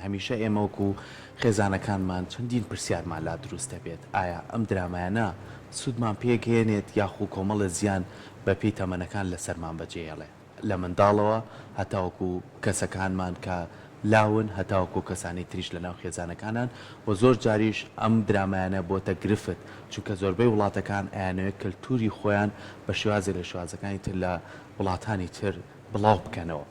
هەمیشە ئێمەوەکو خێزانەکانمان چەندین پرسیارمان لا دروستە بێت ئایا ئەم درامایانە سوودمان پێگەێنێت یاخو کۆمەڵە زیان بە پێی تەمەنەکان لەسەرمان بەجێڵێ لە منداڵەوە هەتاوەکو کەسەکانمان کە لاون هەتاوەکو کەسانی تریش لە ناو خێزانەکانان و زۆر جاریش ئەم درامایانە بۆتە گرفت چونکە زۆربەی وڵاتەکان ئەیانەوێت کەلتوری خۆیان بە شێوازی لە شێوازەکانی تر لە وڵاتانی تر بڵاو بکەنەوە.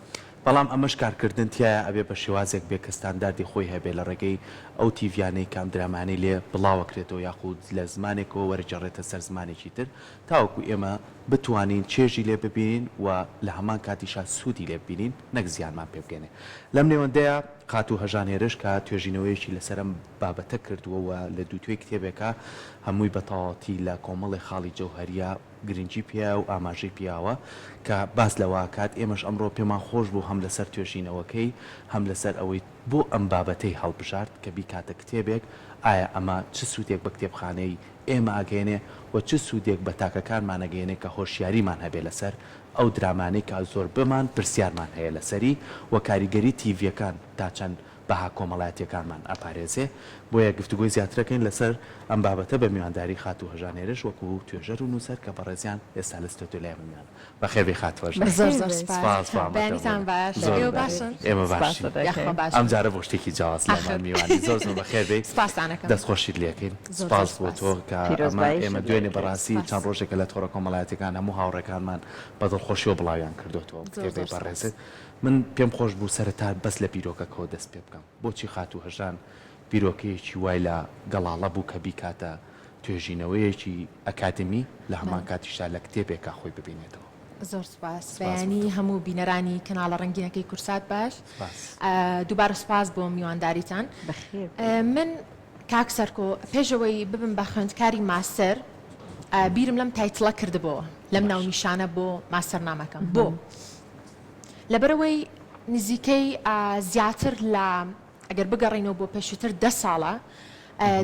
بەڵام ئەمەش کارکردن تایە ئەبێ بە شێوازێک بێ کە ستانداردی خۆی هەبێ لە ڕێگەی ئەو تیڤیانەی کام درامانەی لێ بڵاوەکرێتەوە یاخود لە زمانێکەوە وەرجێڕێتە سەر زمانێکی تر تاوەکو ئێمە بتوانین چێژی لێ ببینین و لە هەمان کاتیشا سوودی لێ ببینین نەک زیانمان پێ بگەێنێ. لەم نێوەندەیە قات و هەژانێرش کە توێژینەوەیەکی لەسەرم بابەتە کردووە لە دووتوێ کتێبێکە هەمووی بەتەواوەتی لە کۆمەڵی خاڵی جەوهەریە گرنگی پیا و ئاماژەی پیاوە کە باس لەوە کات ئێمەش ئەمڕۆ پێمان خۆش بوو هەم لەسەر توێژینەوەکەی هەم لەسەر ئەوەی بۆ ئەم بابەتەی هەڵبژارد کە بیکاتە کتێبێک ئایا ئەمە چ سوودێک بە کتێبخانەی ئێمە ئاگەێنێ و چ سوودێک بە تاکەکانمانەگەێنێ کە هۆشیاریمان هەبێ لەسەر ئەو درامانەی کە زۆر بمان پرسیارمان هەیە لەسەری و کاریگەری تیڤەکان تا چەند بەها کۆمەڵایەتیەکانمان ئەپارێزێ بۆیە گفتوگوی زیاترەکەین لەسەر ئەم بابەتە بە میوانداری خات و هەژانێرش وەکو توێژەر و نووسەر کە بەڕێزیان ئێستا لە ستۆدیۆ لای منیان بەخێر بێ خاتوەژ ئێمە باش ئەم جارە بۆ شتێکی جیاواز لەمان میوانی زۆر زۆر بەخێر بێ دەستخۆشیت لێکەین سپاس بۆ تۆ کە ئێمە دوێنێ بەڕاستی چەند ڕۆژێکە لە تۆڕە کۆمەڵایەتەکان هەموو هاوڕێکانمان بە دڵخۆشیەوە بڵاویان کردوتەوە کتێبەی بەڕێزت من پێم خۆش بوو سەرەتا بەس لە بیرۆکەکەەوە دەست پێ بکەم بۆچی خات و هەژان بیرۆکەیەکی وای لە گەڵاڵە بوو کە بیکاتە توێژینەوەیەکی ئەکادمی لە هەمان کاتیشتا لە کتێبێکا خۆی ببینێتەوە. زۆر سپاس بەیانی هەموو بینەرانی کەناڵە ڕەنگینەکەی کورسات باش دووبارە سپاس بۆ میوانداریتان. من کاک سەرکۆ پێشەوەی ببم بە خوێندکاری ماستەر بیرم لەم تایتڵە کردبەوە لەم ناونیشانە بۆ ماستەرنامەکەم بۆ لەبەرەوەی نزیکەی زیاتر لە ئەگەر بگەڕینەوە بۆ پێشتر 10 ساڵە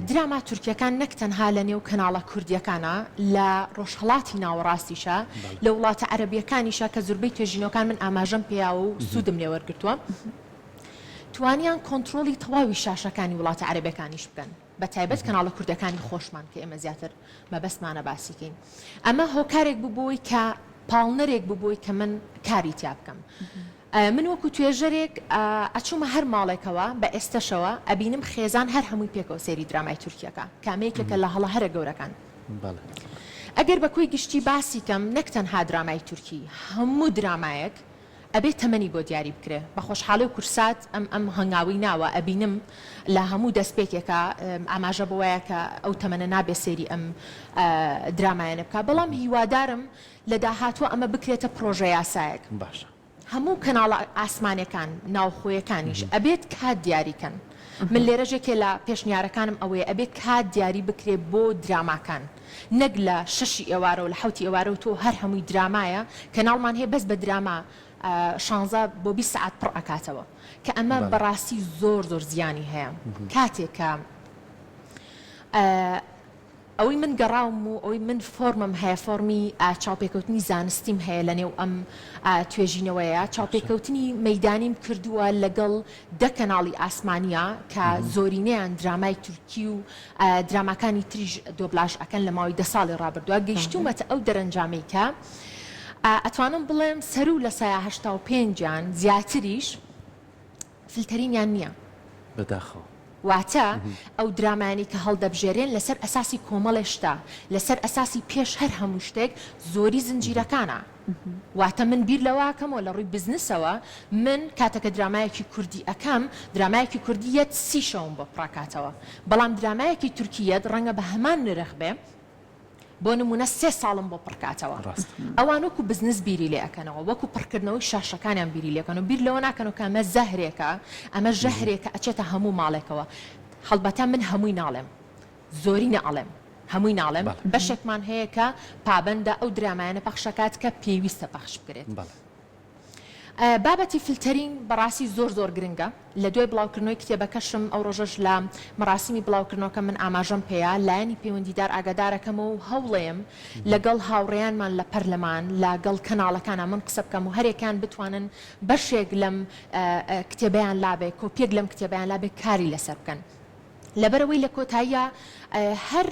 دراما تورکیەکان نەک تەنها لە نێو کەناڵە کوردیەکانە لە ڕۆژهەڵاتی ناوەڕاستیشە لە وڵاتە عەرەبیەکانیشە کە زۆربەی توێژینەوەکان من ئاماژەم پێیا و سوودم لێ وەرگرتووە توانیان کۆنتترۆلی تەواوی شاشەکانی وڵاتە عەرەبیەکانیش بکەن بە تایبەت کەناڵە کوردەکانی خۆشمان کە ئێمە زیاتر مەبەستمانە باسیکەین. ئەمە هۆکارێک بووبووی کە پاڵنەرێک بووبووی کە من کاری تیا بکەم. من وەکو توێژەرێک ئەچوومە هەر ماڵێکەوە بە ئێستەشەوە ئەبینم خێزان هەر هەمووی پێکەوە سێری درامای تورکیەکە کامەیەکێکە لە هەڵە هەرە گەورەکان. ئەگەر بەکوی گشتی باسی کەم نەک تەنها درامای تورکی هەموو درامایەک ئەبێت تەمەنی بۆ دیاری بکرێ بە خۆشحاڵی و کورسات ئەم هەنگاوی ناوە ئەبینم لە هەموو دەستپێکێکە ئاماژە بۆوایە کە ئەو تەمەنە نابێ سێری ئەم درامایانە بکە بەڵام هیوادارم لە داهاتوە ئەمە بکرێتە پرۆژە یاسایەک باشە هەموو کەناڵە ئاسمانەکان ناوخۆیەکانیش ئەبێت کات دیاریکەن. من لێرەژێکێ لە پێشنیارەکانم ئەوەیە ئەبێت کات دیاری بکرێ بۆ دراماکان نەک لە 6 ئێوارە و لە 7 ئێوارە و تۆ هەر هەمووی درامایە کەناڵمان هەیە بەس بە دراما 16 بۆ 20 ساعت پڕ ئەکاتەوە کە ئەمە بەڕاستی زۆر زۆر زیانی هەیە کاتێکە ئەوەی من گەڕاوم و ئەوەی من فۆرمم هەیە فۆرمی چاوپێکەوتنی زانستیم هەیە لە نێو ئەم توێژینەوەیە چاوپێکەوتنی مەیدانیم کردووە لەگەڵ 10 کەناڵی ئاسمانیا کە زۆرینەیان درامای تورکی و دراماکانی تریژ دۆبلاژ ئەکەن لە ماوەی 10 ساڵی ڕابردووە گەیشتومەتە ئەو دەرەنجامەی کە ئەتوانم بڵێم سەرو لە سایە 85 زیاتریش فلتەرینیان نییە بەداخەوە واتە ئەو درامانی کە هەڵدەبژێرێن لەسەر ئەساسی کۆمەڵێشتا لەسەر ئەساسی پێش هەر هەموو شتێک زۆری زنجیرەکانە واتە من بیر لەواکەمەوە لە ڕووی بزنسەوە من کاتەکە درامایەکی کوردی ئەەکەم درامایەکی کوردیەت 30 شەوم بۆ پڕاکاتەوە بەڵام درامایەکی تورکیەت ڕەنگە بە هەمان نرخ بێ بۆ نمونە 3 ساڵم بۆ پڕکاتەوە ئەوان وەکو بزنس بیری لێ ئەەکەنەوە وەکو پڕکردنەوەی شاشەکانیان بیری لێکەن و بیر لەوە ناکەنەوە کە ئەمە زەهرێکە ئەمە ژەهرێکە ئەچێتە هەموو ماڵێکەوە هەڵبەتە من هەمووی ناڵێم زۆری نەڵێم هەمووی ناڵێم بەشێکمان هەیە کە پابەندە ئەو درامایانە پەخشەکات کە پێویستە پەخش بکرێت بابەتی فیلتەرین بەڕاستی زۆر گرنگە لە دوای بڵاوکردنەوەی کتێبەکەشم ئەو ڕۆژەش لە مەراسیمی بڵاوکردنەوەکە من ئاماژەم پێەیە لایەنی پەیوەندیدار ئاگادارەکەمەوە و هەوڵێم لەگەڵ هاوڕێیانمان لە پەرلەمان لەگەڵ کەناڵەکانە من قسە بکەم و هەرێکیان بتوانن بەشێک لەم کتێبیان لابێ کۆپیەک لەم کتێبیان لابێ کاری لەسەر بکەن لەبەرەوەی لە کۆتاییە هەر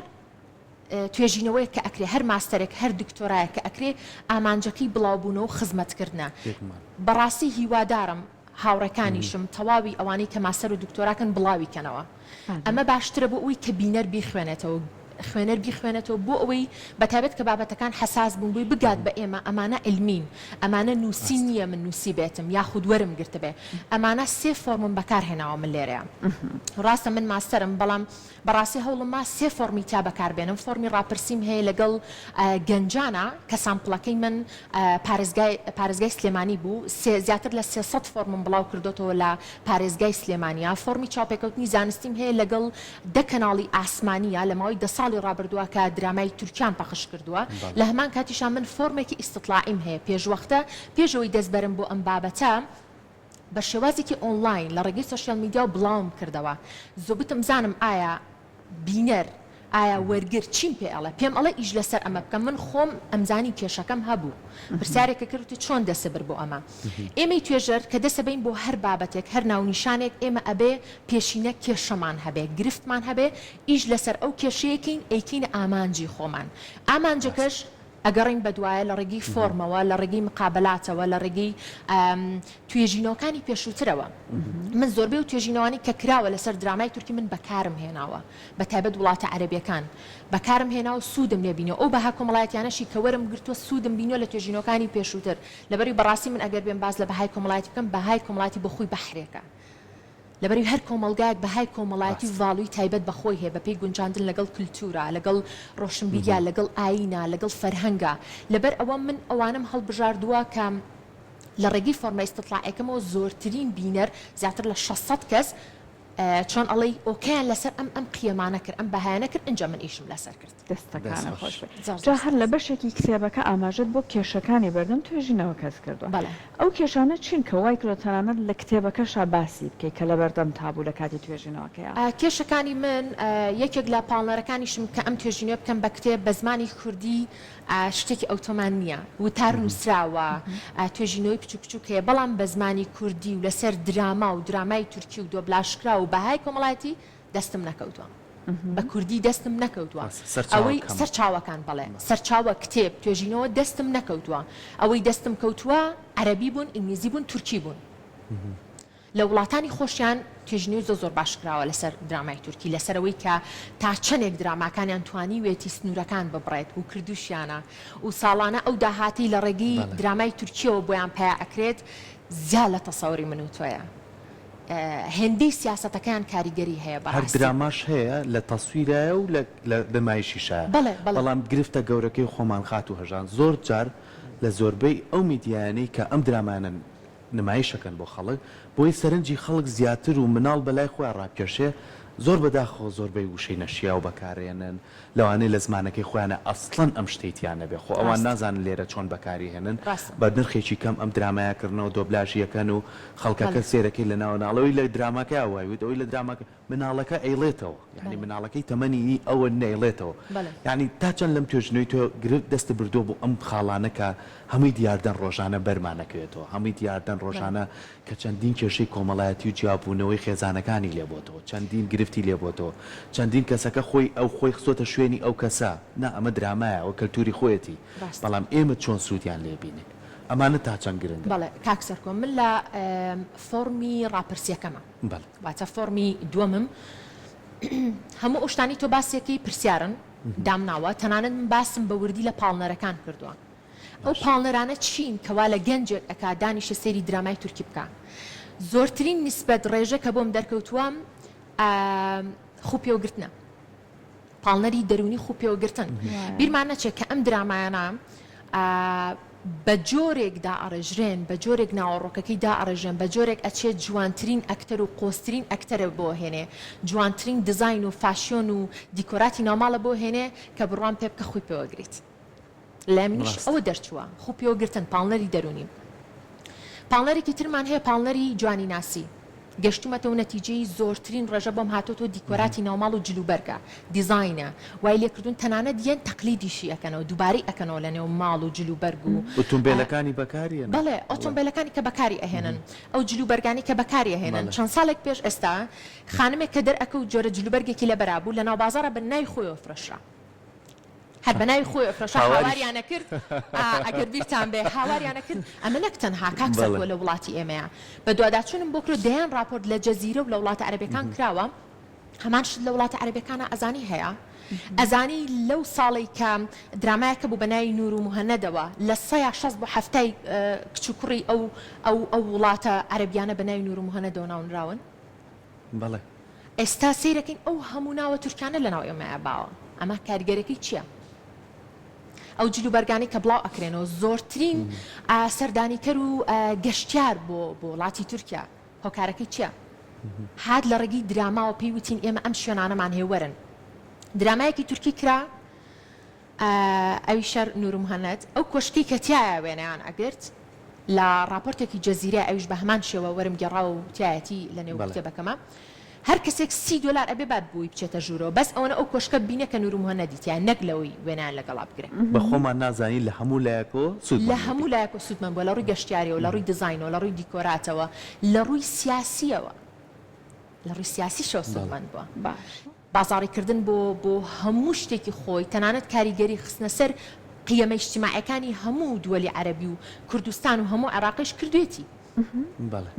توێژینەوەی کە ئەکرێ هەر ماستەرێک هەر دکتۆرایە کە ئەکرێ ئامانجەکەی بڵاوبوونەوە و خزمەتکردنە بەڕاستی هیوادارم هاوڕەکانیشم تەواوی ئەوانەی کە ماستەر و دکتۆراکەن بڵاویکەنەوە ئەمە باشترە بۆ ئەوی کە بینەر بیخوێنێتەوە خوێنەر بیخوێنێتەوە بۆ ئەوەی بەتابێت کە بابەتەکان حساس بوون بووی بگات بە ئێمە ئەمانە علمین ئەمانە نووسی نییە من نووسی بێتم یاخود وەرم گرتە بێ ئەمانە سێ فۆرمم بەکارهێناوە من لێرەیە ڕاستە من ماستەرم بەڵام بەڕاستی هەوڵم ما سێ فۆرمی تا بەکاربێنم فۆرمی ڕاپرسیم هەیە لەگەڵ گەنجانە کە سامپڵەکەی من پارێزگای سلێمانی بوو زیاتر لە 300 فۆرمم بڵاو کردوتەوە لە پارێزگای سلێمانیا فۆرمی چاوپێکەوتنی زانستیم هەیە لەگەڵ دە کەناڵی ئاسمانیە لە ماوەی 10 ساڵی ڕابردووە کە درامای تورکیان پەخش کردووە لە هەمان کاتیشان من فۆرمێکی ئیستیطلاعیم هەیە پێشوەختە پێشەوەی دەستبەرم بۆ ئەم بابەتە بە شێوازێکی ئۆنلاین لە ڕێگەی سۆشیال میدیا و بڵاوم کردەوە زۆبتم زانم ئایا بینەر ئایا وەرگر چیم پێ ئەڵێ پێم ئەڵێ ئیش لەسەر ئەمە بکەم من خۆم ئەمزانی کێشەکەم هەبوو پرسیارێکە کردوتی چۆن دەسەبر بۆ ئەمە ئێمەی توێژەر کە دەسەبین بۆ هەر بابەتێک هەر ناونیشانێک ئێمە ئەبێ پێشینە کێشەمان هەبێ گرفتمان هەبێ ئیش لەسەر ئەو کێشەیەکین ئەیکین ئامانجی خۆمان ئامانجەکەش ئەگەڕین بە دوایە لە ڕێگەی فۆرمەوە لە ڕێگەی مقابلاتەوە لە ڕێگەی توێژینەوەکانی پێشووترەوە من زۆربەی و توێژینەوانی کە کراوە لەسەر درامای تورکی من بەکارم هێناوە بە تایبەت وڵاتە عەرەبیەکان بەکارم هێناوە سوودم لێ بینەوە ئەو بەها کۆمەڵایەتیانەشی کە وەرم گرتووە سوودم بینەوە لە توێژینەوەکانی پێشووتر لەبەری بەڕاستی من ئەگەر بێن باز لە بەهای کۆمەڵایەتی بکەم بەهای کۆمەڵایەتی بە خۆی بەحرێکە لەبەری هەر کۆمەلگایەک بەهای کۆمەڵایەتی ڤاڵووی تایبەت بەخۆی هەیە بە پێی گونجاندن لەگەڵ کولتورە لەگەڵ ڕۆشنبیریا لەگەڵ ئاینە لەگەڵ فەرهەنگە لەبەر ئەوە من ئەوانم هەڵبژاردووە کە لە ڕێگەی فۆرمە ئیستیطلاعەکەمەوە زۆرترین بینەر زیاتر لە 600 کەس چۆن ئەڵێ ئۆکیان لەسەر ئەم قیەمانە کرد ئەم بەهایانە کرد اینجا من ئیشم لەسەر کرد دەستەکانە خۆش جا هەر لە بەشێکی کتێبەکە ئاماژەت بۆ کێشەکانی بەردەم توێژینەوە کەس کردووە ئەو کێشانە چین کە وای کرۆتەنانەت لە کتێبەکەشا باسی بکەی کە لە بەردەم تابوو لە کاتی توێژینەوەکەیە کێشەکانی من یەکێک لە پاڵنەرەکانیشم کە ئەم توێژینەوە بکەم بە کتێب بە زمانی کوردی شتێکی ئۆتۆمان نییە وتار نووسراوە توێژینەوەی بچوو بچووک هەیە بەڵام بە زمانی کوردی و لەسەر دراما و درامای تورکی و دۆبلاشکرا و بەهای کۆمەڵایەتی دەستم نەکەوتووە بە کوردی دەستم نەکەوتووە ئەوەی سەرچاوەکان بڵێ سەرچاوە کتێب توێژینەوە دەستم نەکەوتووە ئەوەی دەستم کەوتووە عەرەبی بوون ئینگلیزی بوون تورکی بوون لە وڵاتانی خۆشیان توێژینەوەی زۆر باشکراوە لەسەر درامای تورکی لەسەرەوەی کە تا چەندێک دراماکانیان توانی وێتی سنوورەکان ببڕێت و کردوشیانە و ساڵانە ئەو داهاتی لە ڕێگەی درامای تورکیەوە بۆیان پیا ئەکرێت زیاد لە تەسەوری من و تۆیە هێندەی سیاسەتەکان کاریگەری هەیە هەر دراماش هەیە لە تەسویرایە و لە نمایشیشە بەڵام گرفتە گەورەکەی خۆمان خات و هەژان زۆر جار لە زۆربەی ئەو میدیانەی کە ئەم درامانن نمایشەکەن بۆ خەڵک بۆی سەرنجی خەڵک زیاتر و مناڵ بەلای خۆیان ڕاکێشێ زۆر بەداخۆ زۆربەی وشەی نەشیا و بەکارێنن لەوانەیە لە زمانەکەی خۆیانە ئەسڵەن ئەم شتەیتیانە بێ خۆ ئەوان نازانن لێرە چۆن بەکاری هێنن بە نرخێکی کەم ئەم درامایەکردنەوە دۆبلاژیەکەن و خەڵکەکە سێرەکەی لە ناوەناڵەوەی لە دراماکە ئاوایوت ئەوی لە دراماکە مناڵەکە ئەیڵێتەوە یعنی مناڵەکەی تەمەنی ئەوە نەیڵێتەوە یعنی تا چەند لەم توێژنەوەی تۆ گرفت دەستە بردووە بۆ ئەم خاڵانەکە هەمووی دیاردەن ڕۆژانە بەرمانەکەوێتەوە هەمووی دیاردەن ڕۆژانە کە چەندین کێشەی کۆمەڵایەتی و جیابوونەوەی خێزانەکانی لێبۆتەوە چەندین گرفتی لێبۆتەوە چەندین کەسەکە خۆی خستۆتە شوێنی ئەو کەسە نا ئەمە درامایە ئەو کەلتوری خۆیەتی بەڵام ئێمە چۆن سوودیان لێبینێ ئەمانە تا چەند گرنگە بەڵێ کاکسەر کۆ من لە فۆرمی ڕاپرسیەکەمە واتە فۆرمی دووەمم هەموو ئەوشتانی تۆ باسێکی پرسیارن دامناوە تەنانەت من باسم بە وردی لە پاڵنەرەکان کردووە ئەو پاڵنەرانە چین کەوا لە گەنجێک ئەکا دانیشە سەیری درامای تورکی بکە زۆرترین نیسبەت ڕێژە کە بۆم دەرکەوتووە خوپێوەگرتنە پاڵنەری دەرونی خوپێوەگرتن بیرمان نەچێت کە ئەم درامایانە بە جۆرێک دائڕێژرێن بە جۆرێک ناوەڕۆکەکەی دائڕێژێن بە جۆرێک ئەچێت جوانترین ئەکتەر و قۆسترین ئەکتەرە بۆ هێنێ جوانترین دیزاین و فاشیۆن و دیکۆراتی ناوماڵە بۆ هێنێ کە بڕوان پێ بکە خوی پێوەگریت لە منیش ئەوە دەرچووە خوپێوەگرتن پاڵنەری دەرونی پاڵەرێکی ترمان هەیە پاڵەری جوانی ناسی گەشتومەتەوە نەتیجەی زۆرترین ڕێژە بۆم هاتۆتۆ دیکۆراتی ناوماڵ و جلوبەرگە دیزاینە وای لێکردون تەنانەت دیێن تەقلیدیشی ئەەکەنەوە دووباری ئەەکەنەوە لە نێو ماڵ و جلوبەرگ و ئۆتۆمبیلەکانی بەکارێن بەڵێ ئۆتۆمبیلەکانی کە بەکاری ئەهێنن ئەو جلوبەرگانی کە بەکاری ئەهێنن چەند ساڵێک پێش ئێستا خانمێک کە دەرئەکە و جۆرە جلوبەرگێکی لە بەرابوو لە ناو بازارە بە نای خۆیەوە فرەشرا هەر بەناوی خۆی فرەشە هاواریانە کرد ئەگەر بیرتان بێ هاواریانە کرد ئەمە نەک تەنها کاکسەکۆ لە وڵاتی ئێمەیە بە دوواداچوونم بۆ کرد دەیان راپۆرت لە جەزیرە و لە وڵاتە عەرەبیەکان کراوە هەمان شت لە وڵاتە عەرەبیەکانە ئەزانی هەیە ئەزانی لەو ساڵی کە درامایەکە بوو بەناوی نور و موهەنەدەوە لە 160 بۆ هەفتەی کچ و کوڕی ئەو وڵاتە عەرەبیانە بەناوی نور و موهەنەدەوە ناونراون بەڵێ ئێستا سیرەکەین ئەو هەموو ناوە تورکانە لە ناو ئێمەیە باوە ئەمە کاریگەرێکی چییە؟ ئەو جلوبەرگانی کە بڵاو ئەکرێنەوە زۆرترین سەردانیکەر و گەشتیار بۆ وڵاتی تورکیا هۆکارەکەی چییە؟ هات لە ڕێگەی دراماوە پێی وتین ئێمە ئەم شوێنانەمان هەیە وەرن درامایەکی تورکی کرا ئەوی شەر نور و موهەنەد ئەو کۆشکی کە تایە وێنەیان ئەگرت لە راپۆرتێکی جەزیرە ئەویش بە هەمان شێوە وەرم گەڕا و تایەتی لە نێو کتێبەکەمە هەر کەسێک $30 ئەبێ بات بووی بچێتە ژوورەوە بەس ئەوەنە ئەو کۆشکە بینە کە نور و موهەنەدیتیان نەک لەوەی وێنیان لەگەڵا بگرێت بە خۆمان نازانی لە هەموو لایەکۆ لە هەموو لایەکۆ سوودمان بووە لە ڕووی گەشتیاریەوە لە ڕووی دیزاینەوە لە ڕووی دیکۆراتەوە لە ڕووی سیاسیەوە لە ڕووی سیاسیشەوە سوودمان بووە بازاڕیکردن بۆ هەموو شتێکی خۆی تەنانەت کاریگەری خستنە سەر قیەمە اجتیماعیەکانی هەموو دووەلی عەرەبی و کوردستان و هەموو عێراقیش کردوێتی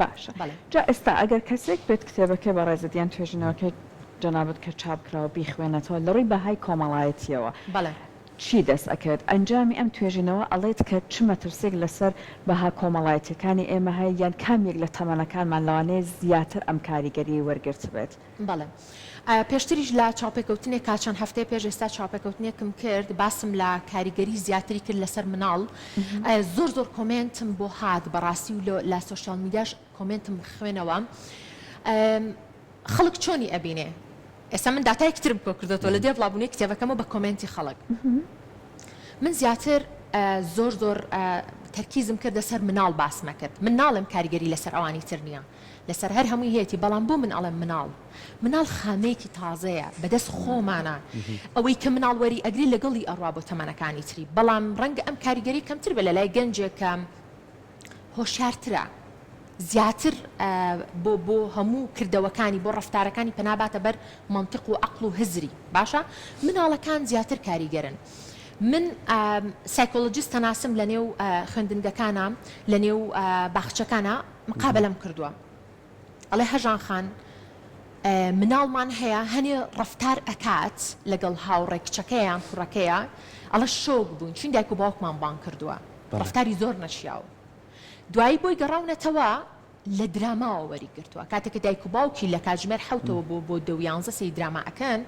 باشە جا ئێستا ئەگەر کەسێک بێت کتێبەکەی بە ڕێزەدیان توێژینەوەکەی جەنابەت کە چاپکراوە بیخوێنێتەوە لە ڕووی بەهای کۆمەڵایەتیەوە چی دەست ئەکرد ئەنجامی ئەم توێژینەوە ئەڵێت کە چ مەترسێک لەسەر بەها کۆمەڵایەتیەکانی ئێمە هەیە یان کامێک لە تەمەنەکانمان لەوانەیە زیاتر ئەم کاریگەری وەرگرت بێت بەڵێ پێشتریش لە چاپێکەوتنێک کاچەند هەفتەیە پێش ئێستا چاپێکەوتنێکم کرد باسم لە کاریگەری زیاتری کرد لەسەر مناڵ زۆر کۆمنتم بۆ هات بەڕاستی و لە سوشیال میدیاش کۆمنتم خوێنەوە خەڵک چۆنی ئەبینێ ئێستا من داتای کترم کۆ کردەوە لە دێ بڵابوونی کتێبەکەمە بە کۆمنتی خەڵک من زیاتر زۆر تەرکیزم کردە سەر مناڵ باسمە کرد من ناڵم کاریگەری لەسەر ئەوانی تر نییە لەسەر هەر هەمووی هەیەی بەڵام بۆ من ئەڵێم مناڵ خامەیەکی تازەیە بەدەست خۆمانە ئەوەی کە مناڵ وەری ئەگری لەگەڵی ئەڕوا بۆ تەمەنەکانی تری بەڵام ڕەنگە ئەم کاریگەری کەمتر بە لە لای گەنجێکە هۆشیارترە زیاتر بۆ هەموو کردەوەکانی بۆ ڕەفتارەکانی پەناباتە بەر مەنتیق و عەقڵ و هزری باشە مناڵەکان زیاتر کاریگەرن من سایکۆلۆجیستە ناسم لە نێو خوێندنگەکانە لە نێو باخچەکانە مقابلەم کردووە ئەڵێ هەژان خان مناڵمان هەیە هەنێ ڕەفتار ئەکات لەگەڵ هاوڕێ کچەکەیان کوڕەکەیە ئەڵە شۆک بوون چون دایک و باوکمان بان کردووە ڕەفتاری زۆر نەشیاوە دوایی بۆی گەڕاونەتەوە لە دراماوە وەریگرتووە کاتێککە دایک و باوکی لە کاتژمێر حوتەوە بۆ 11 سی دراما ئەکەن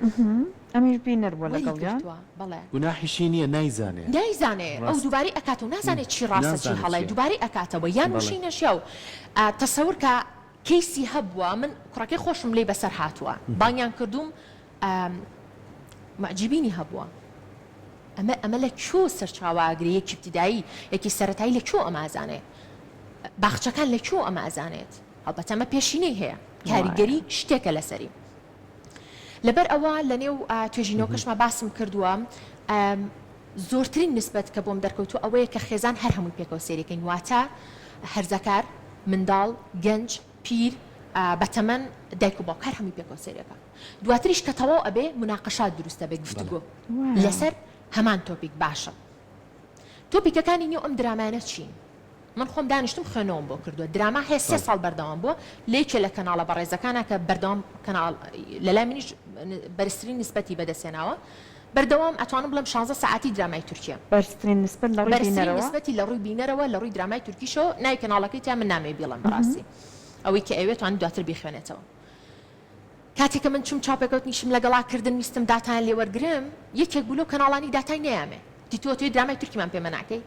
ئەمیش بینەر بۆ لەگەڵیان بەڵێ گوناحیشی نییە نایزانێ ئەو دووباری ئەکاتەوە نازانێت چی ڕاستە چی هەڵێ دووباری ئەکاتەوە یان وشی نەشیا و تەسەور کە کەیسی هەبووە من کوڕەکەی خۆشم لێ بەسەر هاتووە بانیان کردوم معجبینی هەبووە ئەمە لە کۆ سەرچاواگری یەکی ابتیدایی یەکی سەرەتایی لە کۆ ئەمازانێ باخچەکان لە کۆ ئەمازانێت هەڵبەت ئەمە پێشینەی هەیە کاریگەری شتێکە لەسەری لەبەر ئەوە لە نێو توێژینەوە کەشمە باسم کردووە زۆرترین نسبەت کە بۆم دەرکەوتو ئەوەیە کە خێزان هەر هەمووی پێکەوە سێریەکەین واتە هەرزەکار منداڵ گەنج پیر بەتەمەن دایک و باوک هەر هەمووی پێکەوە سێریەکە دواتریش کە تەواو ئەبێ مناقەشات دروستە بێ گفتوگۆ لەسەر هەمان تۆپیک باشە تۆپیکەکانی نێو ئەم درامانە چین من خۆم دانیشتم خوێنەوەم بۆ کردووە دراما هەیە 3 ساڵ بەردەوام بووە لێکێ لە کەناڵە بەڕێزەکانە کە بەردەوام کەناڵ لەلای منیش بەرزترین نسبەتی بەدەستێناوە بەردەوام ئەتوانم بڵێم 16 ساعتی درامای تورکیا بەرزترین نسبەت لە ڕووی بینەرەوە نسبەتی لە ڕووی بینەرەوە لە ڕووی درامای تورکیشەوە ناوی کەناڵەکەی تا من نامێ بیڵم بەڕاستی ئەوەی کە ئەوێت توانێت دواتر بیخوێنێتەوە کاتێککە من چوم چاپێکەوتنیشم لەگەڵاکردن ویستم داتان لێ وەرگرم یەکێک بوو لەو کەناڵانی داتای نەیامێ دیتۆ توی درامای تورکیمان پێ مناکەی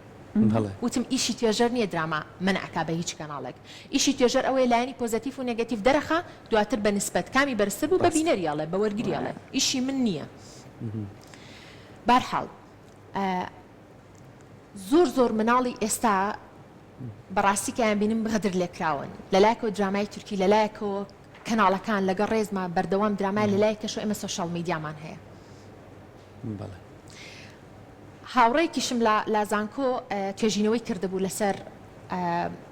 وتم ئیشی توێژەر نییە دراما منعکا بە هیچ کەناڵێک ئیشی توێژەر ئەوەی لایەنی پۆزیتیف و نێگەتیڤ دەرەخە دواتر بە نسبەت کامی بەرزتر بوو بە بینەریاڵێ بە وەرگریاڵێ ئیشی من نییە بەرحاڵ زۆر مناڵی ئێستا بەڕاستی کەیان بینم بەغدر لێکراون لەلایەکەوە درامای تورکی لەلایەکەوە کەناڵەکان لەگەڵ ڕێزمە بەردەوام درامای لەلایەکەشەوە ئێمە سۆشیال میدیامان هەیە هاوڕێکیشم لە زانکۆ توێژینەوەی کردبوو لەسەر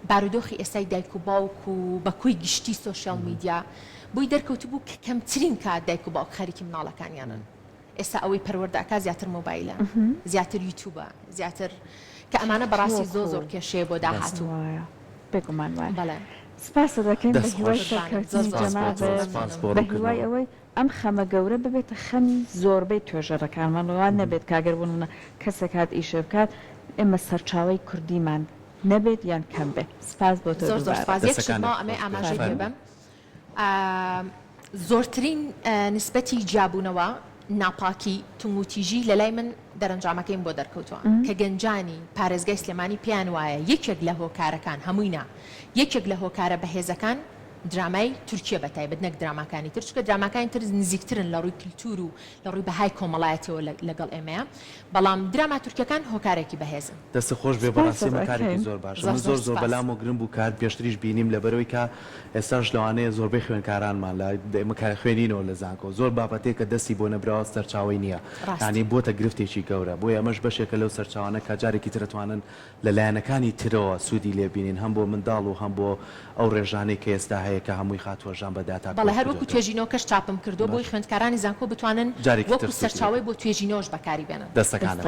بارودۆخی ئێستای دایک و باوک و بەکوی گشتی سۆشیال میدیا بۆی دەرکەوت بوو کە کەمترین کات دایک و باوک خەریکی مناڵەکانیانن ئێستا ئەوەی پەروەردەکە زیاتر مۆبایلە زیاتر یوتیوبە زیاتر کە ئەمانە بەڕاستی زۆر کێشەیە بۆ داهاتوو بێگومان وایە بەڵێ سپاس دەکەین بە هیوای سەرکەوتنی جەناب بە هیوای ئەوەی ئەم خەمە گەورە ببێتە خەمی زۆربەی توێژەرەکانمان ڕوان نەبێت کاگەربوون کەسێک هات ئیشە بکات ئێمە سەرچاوی کوردیمان نەبێت یان کەم بێت سپاس بۆ تۆ ئەمێ ئاماژەی پێبم زۆرترین نسبەتی جیابوونەوە ناپاکی تونگوتیژی لە لای من دەرەنجامەکەیم بۆ دەرکەوتووە کە گەنجانی پارێزگای سلێمانی پیان وایە یەکێک لە هۆکارەکان هەمووینا یەکێک لە هۆکارە بەهێزەکان درامای تورکیە بەتایبەت نەک دراماکانی تر چکە دراماکانی تر نزیکترن لە ڕووی کلتور و لە ڕووی بەهای کۆمەڵایەتەوە لەگەڵ ئێمەیە بەڵام دراما تورکیەکان هۆکارێکی بەهێزن دەست خۆش بێ بەڕاستی کارێکی زۆر باش من زۆر بەلام و گرنگ بوو کار پێشتریش بینیم لەبەرەوەی کە ئێستاش لەوانەیە زۆربەی خوێنکارانمان لە ئێمە خوێنینەوە لە زانکۆ زۆر بابەتێک کە دەستی بۆ نەبراوە سەرچاوی نییە یعنی بۆتە گرفتێکی گەورە بۆ ئەمەش بەشێکە لەو سەرچاوانە کە جارێکی ترەتوانن لەلایەنەکانی ترەوە سوودی لێبینین هەم بۆ منداڵ و هەم بۆ ئەو ڕێژانەی کە ئێستا هەیە کە هەمووی خاتوەژان بەداتا بەڵێ هەروەکو توێژینەوەکەش چاپم کردو بۆی خوێندکارانی زانکۆ بتوانن وەکو سەرچاوی بۆ توێژینەوەش بەکاری بێنن دەستەکانە